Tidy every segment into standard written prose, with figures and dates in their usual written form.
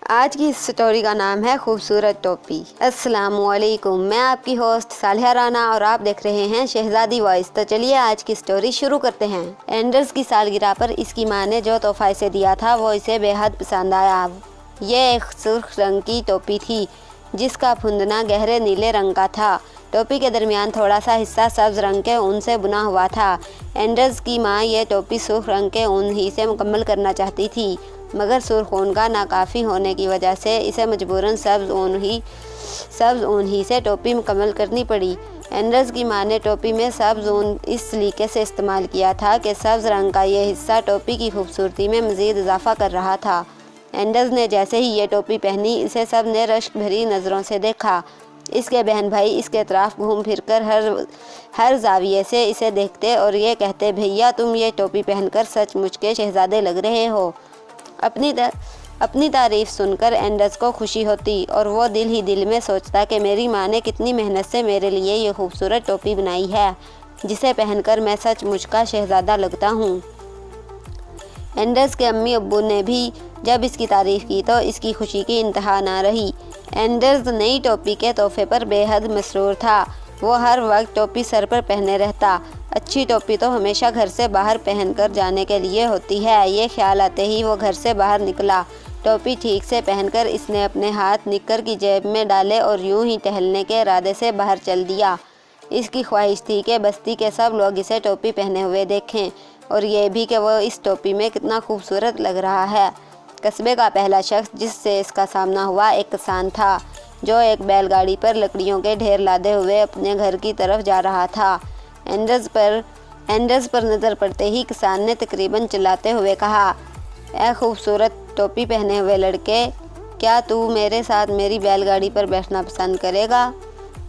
آج کی اس سٹوری کا نام ہے خوبصورت ٹوپی۔ السلام علیکم، میں آپ کی ہوسٹ صالحہ رانا اور آپ دیکھ رہے ہیں شہزادی وائس۔ تو چلیے آج کی سٹوری شروع کرتے ہیں۔ اینڈرز کی سالگرہ پر اس کی ماں نے جو تحفہ اسے دیا تھا وہ اسے بے حد پسند آیا۔ یہ ایک سرخ رنگ کی ٹوپی تھی جس کا پھندنا گہرے نیلے رنگ کا تھا۔ ٹوپی کے درمیان تھوڑا سا حصہ سبز رنگ کے اون سے بنا ہوا تھا۔ اینڈرز کی ماں یہ ٹوپی سرخ رنگ کے اون ہی سے مکمل کرنا چاہتی تھی، مگر سرخ اون کا ناکافی ہونے کی وجہ سے اسے مجبوراً سبز اون ہی سے ٹوپی مکمل کرنی پڑی۔ اینڈرز کی ماں نے ٹوپی میں سبز اون اس سلیقے سے استعمال کیا تھا کہ سبز رنگ کا یہ حصہ ٹوپی کی خوبصورتی میں مزید اضافہ کر رہا تھا۔ اینڈرز نے جیسے ہی یہ ٹوپی پہنی، اسے سب نے رشک بھری نظروں سے دیکھا۔ اس کے بہن بھائی اس کے اطراف گھوم پھر کر ہر زاویے سے اسے دیکھتے اور یہ کہتے، بھیا تم یہ ٹوپی پہن کر سچ مچ کے شہزادے لگ رہے ہو۔ اپنی تعریف سن کر اینڈرز کو خوشی ہوتی اور وہ دل ہی دل میں سوچتا کہ میری ماں نے کتنی محنت سے میرے لیے یہ خوبصورت ٹوپی بنائی ہے جسے پہن کر میں سچ مچ کا شہزادہ لگتا ہوں۔ اینڈرز کے امی ابو نے بھی جب اس کی تعریف کی تو اس کی خوشی کی انتہا نہ رہی۔ اینڈرز نئی ٹوپی کے تحفے پر بے حد مسرور تھا۔ وہ ہر وقت ٹوپی سر پر پہنے رہتا۔ اچھی ٹوپی تو ہمیشہ گھر سے باہر پہن کر جانے کے لیے ہوتی ہے، یہ خیال آتے ہی وہ گھر سے باہر نکلا۔ ٹوپی ٹھیک سے پہن کر اس نے اپنے ہاتھ نکر کی جیب میں ڈالے اور یوں ہی ٹہلنے کے ارادے سے باہر چل دیا۔ اس کی خواہش تھی کہ بستی کے سب لوگ اسے ٹوپی پہنے ہوئے دیکھیں اور یہ بھی کہ وہ اس ٹوپی میں کتنا خوبصورت لگ رہا ہے۔ قصبے کا پہلا شخص جس سے اس کا سامنا ہوا ایک کسان تھا جو ایک بیل گاڑی پر لکڑیوں کے ڈھیر لادے ہوئے اپنے گھر کی طرف جا رہا تھا۔ اینڈرز پر نظر پڑتے ہی کسان نے تقریباً چلاتے ہوئے کہا، اے خوبصورت ٹوپی پہنے ہوئے لڑکے، کیا تو میرے ساتھ میری بیل گاڑی پر بیٹھنا پسند کرے گا؟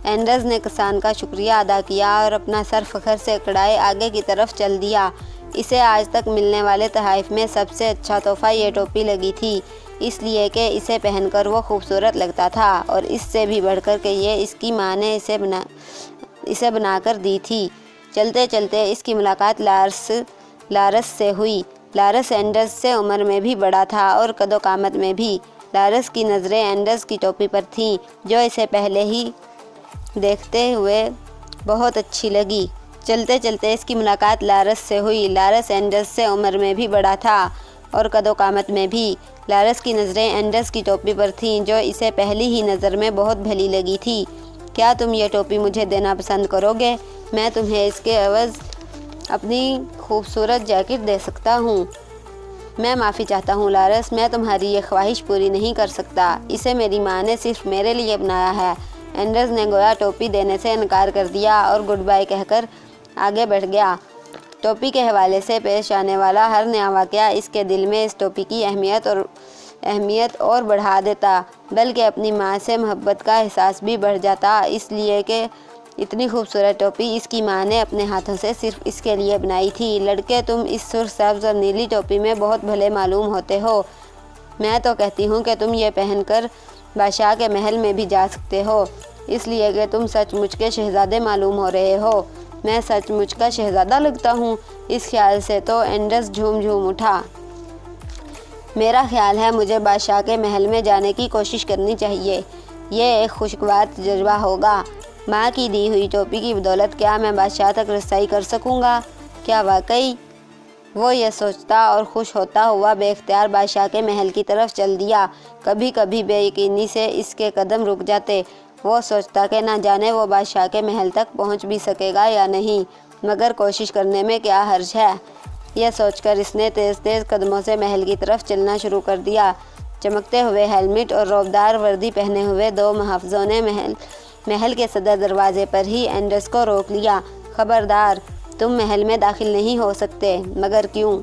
اینڈرز نے کسان کا شکریہ ادا کیا اور اپنا سر فخر سے اکڑائے آگے کی طرف چل دیا۔ اسے آج تک ملنے والے تحائف میں سب سے اچھا تحفہ یہ ٹوپی لگی تھی، اس لیے کہ اسے پہن کر وہ خوبصورت لگتا تھا اور اس سے بھی بڑھ کر کہ یہ اس کی ماں نے اسے بنا کر دی تھی۔ چلتے چلتے اس کی ملاقات لارس سے ہوئی۔ لارس اینڈرز سے عمر میں بھی بڑا تھا اور قد و قامت میں بھی۔ لارس کی نظریں اینڈرز کی ٹوپی پر تھیں جو اسے پہلے ہی دیکھتے ہوئے بہت اچھی لگی۔ چلتے چلتے اس کی ملاقات لارس سے ہوئی۔ لارس اینڈرز سے عمر میں بھی بڑا تھا اور قد و قامت میں بھی۔ لارس کی نظریں اینڈرز کی ٹوپی پر تھیں جو اسے پہلی ہی نظر میں بہت بھلی لگی تھی۔ کیا تم یہ ٹوپی مجھے دینا پسند کرو گے؟ میں تمہیں اس کے عوض اپنی خوبصورت جیکٹ دے سکتا ہوں۔ میں معافی چاہتا ہوں لارس، میں تمہاری یہ خواہش پوری نہیں کر سکتا۔ اسے میری ماں نے صرف میرے لیے بنایا ہے۔ اینڈرز نے گویا ٹوپی دینے سے انکار کر دیا اور گڈ بائی کہہ کر آگے بڑھ گیا۔ ٹوپی کے حوالے سے پیش آنے والا ہر نیا واقعہ اس کے دل میں اس ٹوپی کی اہمیت اور بڑھا دیتا، بلکہ اپنی ماں سے محبت کا احساس بھی بڑھ جاتا، اس لیے کہ اتنی خوبصورت ٹوپی اس کی ماں نے اپنے ہاتھوں سے صرف اس کے لیے بنائی تھی۔ لڑکے تم اس سرخ سبز اور نیلی ٹوپی میں بہت بھلے معلوم ہوتے ہو۔ میں تو کہتی ہوں کہ تم یہ پہن کر بادشاہ کے محل میں بھی جا سکتے ہو، اس لیے کہ تم سچ مچ کے شہزادے معلوم ہو رہے ہو۔ میں سچ مچ کا شہزادہ لگتا ہوں؟ اس خیال سے تو اینڈرز جھوم اٹھا۔ میرا خیال ہے مجھے بادشاہ کے محل میں جانے کی کوشش کرنی چاہیے، یہ ایک خوشگوار تجربہ ہوگا۔ ماں کی دی ہوئی ٹوپی کی بدولت کیا میں بادشاہ تک رسائی کر سکوں گا؟ کیا واقعی؟ وہ یہ سوچتا اور خوش ہوتا ہوا بے اختیار بادشاہ کے محل کی طرف چل دیا۔ کبھی کبھی بے یقینی سے اس کے قدم رک جاتے۔ وہ سوچتا کہ نہ جانے وہ بادشاہ کے محل تک پہنچ بھی سکے گا یا نہیں، مگر کوشش کرنے میں کیا حرج ہے۔ یہ سوچ کر اس نے تیز تیز قدموں سے محل کی طرف چلنا شروع کر دیا۔ چمکتے ہوئے ہیلمٹ اور روبدار وردی پہنے ہوئے دو محافظوں نے محل کے صدر دروازے پر ہی اینڈرز کو روک لیا۔ خبردار، تم محل میں داخل نہیں ہو سکتے۔ مگر کیوں؟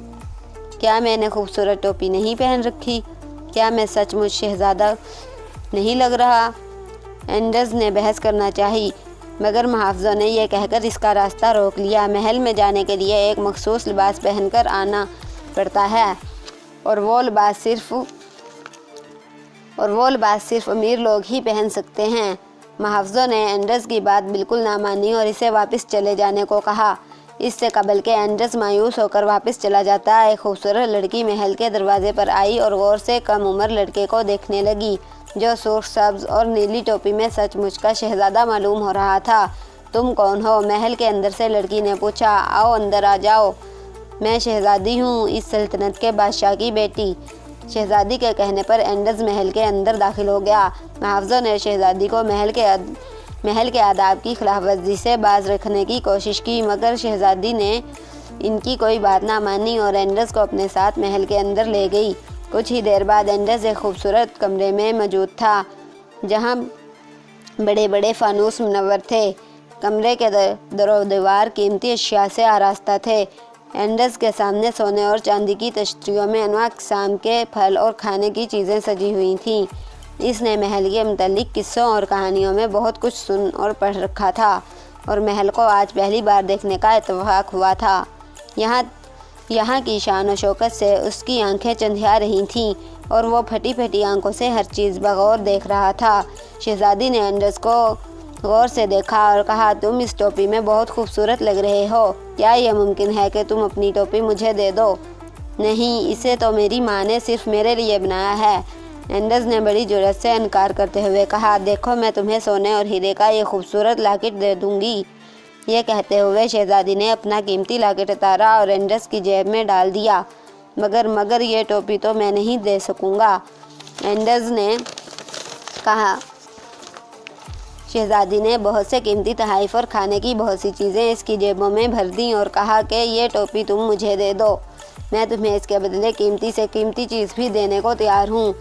کیا میں نے خوبصورت ٹوپی نہیں پہن رکھی؟ کیا میں سچ مچ شہزادہ نہیں لگ رہا؟ اینڈرز نے بحث کرنا چاہی، مگر محافظوں نے یہ کہہ کر اس کا راستہ روک لیا، محل میں جانے کے لیے ایک مخصوص لباس پہن کر آنا پڑتا ہے اور وہ لباس صرف امیر لوگ ہی پہن سکتے ہیں۔ محافظوں نے اینڈرز کی بات بالکل نہ مانی اور اسے واپس چلے جانے کو کہا۔ اس سے قبل کہ اینڈرز مایوس ہو کر واپس چلا جاتا، ایک خوبصورت لڑکی محل کے دروازے پر آئی اور غور سے کم عمر لڑکے کو دیکھنے لگی جو سرخ سبز اور نیلی ٹوپی میں سچ مچ کا شہزادہ معلوم ہو رہا تھا۔ تم کون ہو؟ محل کے اندر سے لڑکی نے پوچھا۔ آؤ اندر آ جاؤ، میں شہزادی ہوں، اس سلطنت کے بادشاہ کی بیٹی۔ شہزادی کے کہنے پر اینڈرز محل کے اندر داخل ہو گیا۔ محافظوں نے شہزادی کو محل کے آداب کی خلاف ورزی سے باز رکھنے کی کوشش کی، مگر شہزادی نے ان کی کوئی بات نہ مانی اور اینڈرز کو اپنے ساتھ محل کے اندر لے گئی۔ کچھ ہی دیر بعد اینڈرز ایک خوبصورت کمرے میں موجود تھا جہاں بڑے بڑے فانوس منور تھے۔ کمرے کے در و دیوار قیمتی اشیاء سے آراستہ تھے۔ اینڈرز کے سامنے سونے اور چاندی کی تشتریوں میں انواع اقسام کے پھل اور کھانے کی چیزیں سجی ہوئی تھیں۔ اس نے محل کے متعلق قصوں اور کہانیوں میں بہت کچھ سن اور پڑھ رکھا تھا اور محل کو آج پہلی بار دیکھنے کا اتفاق ہوا تھا۔ یہاں کی شان و شوکت سے اس کی آنکھیں چندھیا رہی تھیں اور وہ پھٹی پھٹی آنکھوں سے ہر چیز بغور دیکھ رہا تھا۔ شہزادی نے اینڈرز کو غور سے دیکھا اور کہا، تم اس ٹوپی میں بہت خوبصورت لگ رہے ہو، کیا یہ ممکن ہے کہ تم اپنی ٹوپی مجھے دے دو؟ نہیں، اسے تو میری ماں نے صرف میرے لیے بنایا ہے۔ اینڈرز نے بڑی جرأت سے انکار کرتے ہوئے کہا، دیکھو میں تمہیں سونے اور ہیرے کا یہ خوبصورت لاکٹ دے دوں گی۔ یہ کہتے ہوئے شہزادی نے اپنا قیمتی لاکٹ اتارا اور اینڈرز کی جیب میں ڈال دیا۔ مگر یہ ٹوپی تو میں نہیں دے سکوں گا، اینڈرز نے کہا۔ شہزادی نے بہت سے قیمتی تحائف اور کھانے کی بہت سی چیزیں اس کی جیبوں میں بھر دیں اور کہا کہ یہ ٹوپی تم مجھے دے دو، میں تمہیں اس کے بدلے قیمتی سے قیمتی چیز بھی دینے کو تیار ہوں۔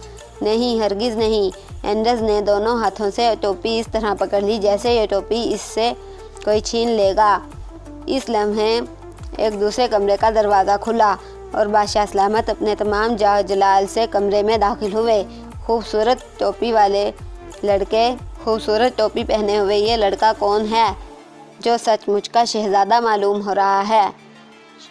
نہیں، ہرگز نہیں۔ اینڈرز نے دونوں ہاتھوں سے ٹوپی اس طرح پکڑ لی جیسے یہ ٹوپی اس سے کوئی چھین لے گا۔ اس لمحے ایک دوسرے کمرے کا دروازہ کھلا اور بادشاہ سلامت اپنے تمام جاہ جلال سے کمرے میں داخل ہوئے۔ خوبصورت ٹوپی پہنے ہوئے یہ لڑکا کون ہے جو سچ مچ کا شہزادہ معلوم ہو رہا ہے؟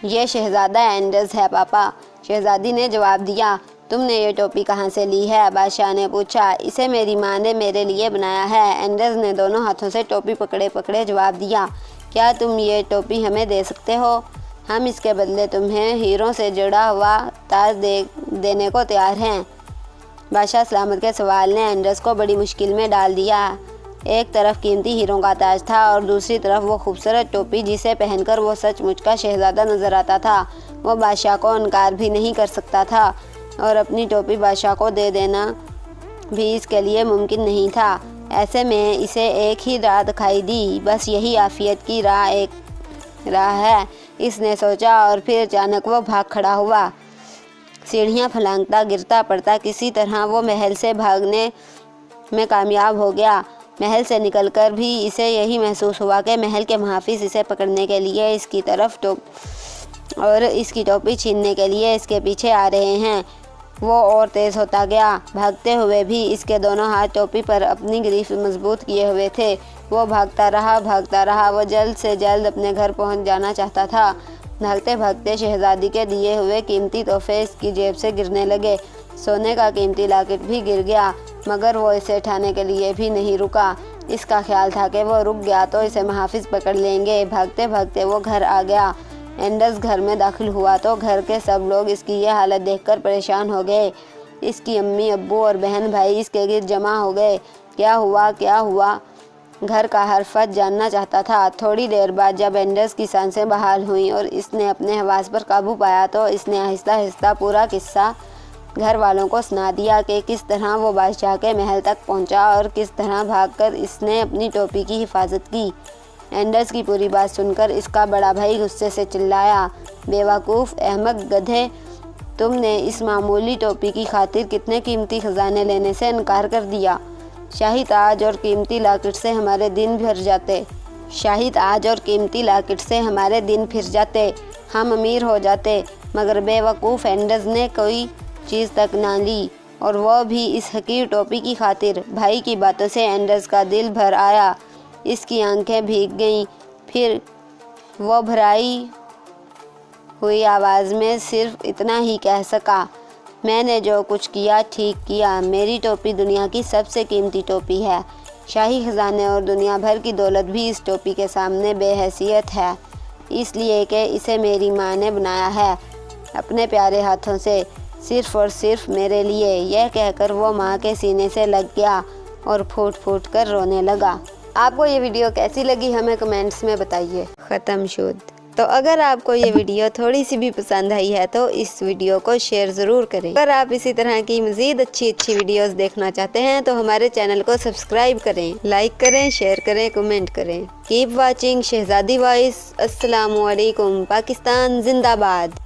یہ شہزادہ اینڈرز ہے پاپا، شہزادی نے جواب دیا۔ تم نے یہ ٹوپی کہاں سے لی ہے؟ بادشاہ نے پوچھا۔ اسے میری ماں نے میرے لیے بنایا ہے، اینڈرز نے دونوں ہاتھوں سے ٹوپی پکڑے جواب دیا۔ کیا تم یہ ٹوپی ہمیں دے سکتے ہو؟ ہم اس کے بدلے تمہیں ہیروں سے جڑا ہوا تاج دینے کو تیار ہیں۔ بادشاہ سلامت کے سوال نے اینڈرز کو بڑی مشکل میں ڈال دیا۔ ایک طرف قیمتی ہیروں کا تاج تھا اور دوسری طرف وہ خوبصورت ٹوپی جسے پہن کر وہ سچ مچ کا شہزادہ نظر آتا تھا۔ وہ بادشاہ کو انکار بھی نہیں کر سکتا تھا اور اپنی ٹوپی بادشاہ کو دے دینا بھی اس کے لیے ممکن نہیں تھا۔ ایسے میں اسے ایک ہی راہ دکھائی دی، بس یہی عافیت کی راہ ہے، اس نے سوچا اور پھر اچانک وہ بھاگ کھڑا ہوا۔ سیڑھیاں پھلانگتا گرتا پڑتا کسی طرح وہ محل سے بھاگنے میں کامیاب ہو گیا۔ محل سے نکل کر بھی اسے یہی محسوس ہوا کہ محل کے محافظ اسے پکڑنے کے لیے اس کی طرف اور اس کی ٹوپی چھیننے کے لیے اس کے پیچھے آ رہے ہیں۔ وہ اور تیز ہوتا گیا، بھاگتے ہوئے بھی اس کے دونوں ہاتھ ٹوپی پر اپنی گریف مضبوط کیے ہوئے تھے۔ وہ بھاگتا رہا، وہ جلد سے جلد اپنے گھر پہنچ جانا چاہتا تھا۔ بھاگتے بھاگتے شہزادی کے دیے ہوئے قیمتی تحفے اس کی جیب سے گرنے لگے۔ سونے کا قیمتی لاکٹ بھی گر گیا، مگر وہ اسے اٹھانے کے لیے بھی نہیں رکا۔ اس کا خیال تھا کہ وہ رک گیا تو اسے محافظ پکڑ لیں گے۔ بھاگتے بھاگتے وہ گھر آ گیا۔ اینڈرز گھر میں داخل ہوا تو گھر کے سب لوگ اس کی یہ حالت دیکھ کر پریشان ہو گئے۔ اس کی امی، ابو اور بہن بھائی اس کے گرد جمع ہو گئے۔ کیا ہوا؟ گھر کا ہر فرد جاننا چاہتا تھا۔ تھوڑی دیر بعد جب اینڈرز کی سانسیں بحال ہوئیں اور اس نے اپنے حواس پر قابو پایا تو اس نے آہستہ آہستہ پورا قصہ گھر والوں کو سنا دیا کہ کس طرح وہ بادشاہ کے محل تک پہنچا اور کس طرح بھاگ کر اس نے اپنی ٹوپی کی حفاظت کی۔ اینڈرز کی پوری بات سن کر اس کا بڑا بھائی غصے سے چلایا، بے وقوف، احمق گدھے، تم نے اس معمولی ٹوپی کی خاطر کتنے قیمتی خزانے لینے سے انکار کر دیا۔ شاہی تاج اور قیمتی لاکٹ سے ہمارے دن پھر جاتے، ہم امیر ہو جاتے، مگر بے وقوف اینڈرز نے کوئی چیز تک نہ لی، اور وہ بھی اس حقیر ٹوپی کی خاطر۔ بھائی کی باتوں سے اینڈرز کا دل بھر آیا، اس کی آنکھیں بھیگ گئیں۔ پھر وہ بھرائی ہوئی آواز میں صرف اتنا ہی کہہ سکا، میں نے جو کچھ کیا ٹھیک کیا۔ میری ٹوپی دنیا کی سب سے قیمتی ٹوپی ہے، شاہی خزانے اور دنیا بھر کی دولت بھی اس ٹوپی کے سامنے بے حیثیت ہے۔ اس لیے کہ اسے میری ماں نے بنایا ہے اپنے پیارے ہاتھوں سے، صرف اور صرف میرے لیے۔ یہ کہہ کر وہ ماں کے سینے سے لگ گیا اور پھوٹ پھوٹ کر رونے لگا۔ آپ کو یہ ویڈیو کیسی لگی ہمیں کمنٹس میں بتائیے۔ ختم شد۔ تو اگر آپ کو یہ ویڈیو تھوڑی سی بھی پسند آئی ہے تو اس ویڈیو کو شیئر ضرور کریں۔ اگر آپ اسی طرح کی مزید اچھی ویڈیوز دیکھنا چاہتے ہیں تو ہمارے چینل کو سبسکرائب کریں، لائک کریں، شیئر کریں، کمنٹ کریں۔ کیپ واچنگ شہزادی وائس۔ السلام علیکم۔ پاکستان زندہ باد۔